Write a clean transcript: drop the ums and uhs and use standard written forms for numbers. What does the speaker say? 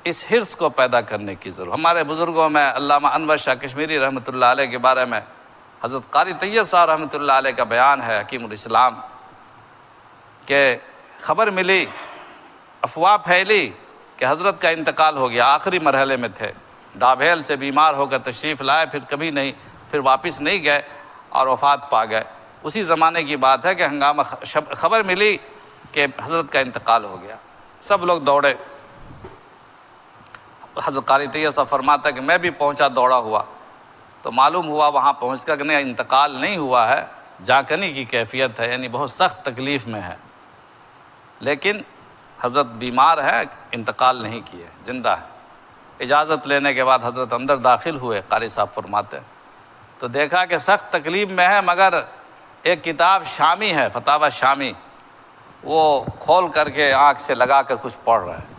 اس حرص کو پیدا کرنے کی ضرورت. ہمارے بزرگوں میں علامہ انور شاہ کشمیری رحمۃ اللہ علیہ کے بارے میں حضرت قاری طیب صاحب رحمۃ اللہ علیہ کا بیان ہے، حکیم الاسلام، کہ خبر ملی، افواہ پھیلی کہ حضرت کا انتقال ہو گیا، آخری مرحلے میں تھے، ڈابھیل سے بیمار ہو کر تشریف لائے، پھر کبھی نہیں، پھر واپس نہیں گئے اور وفات پا گئے. اسی زمانے کی بات ہے کہ ہنگامہ خبر ملی کہ حضرت کا انتقال ہو گیا، سب لوگ دوڑے. حضرت قاری طیب صاحب فرماتا ہے کہ میں بھی پہنچا دوڑا ہوا، تو معلوم ہوا وہاں پہنچ کر کہ نہیں، انتقال نہیں ہوا ہے، جاکنی کی کیفیت ہے، یعنی بہت سخت تکلیف میں ہے، لیکن حضرت بیمار ہے، انتقال نہیں کیے، زندہ ہے. اجازت لینے کے بعد حضرت اندر داخل ہوئے، قاری صاحب فرماتے ہیں تو دیکھا کہ سخت تکلیف میں ہے، مگر ایک کتاب شامی ہے، فتاوی شامی، وہ کھول کر کے آنکھ سے لگا کر کچھ پڑھ رہا ہے.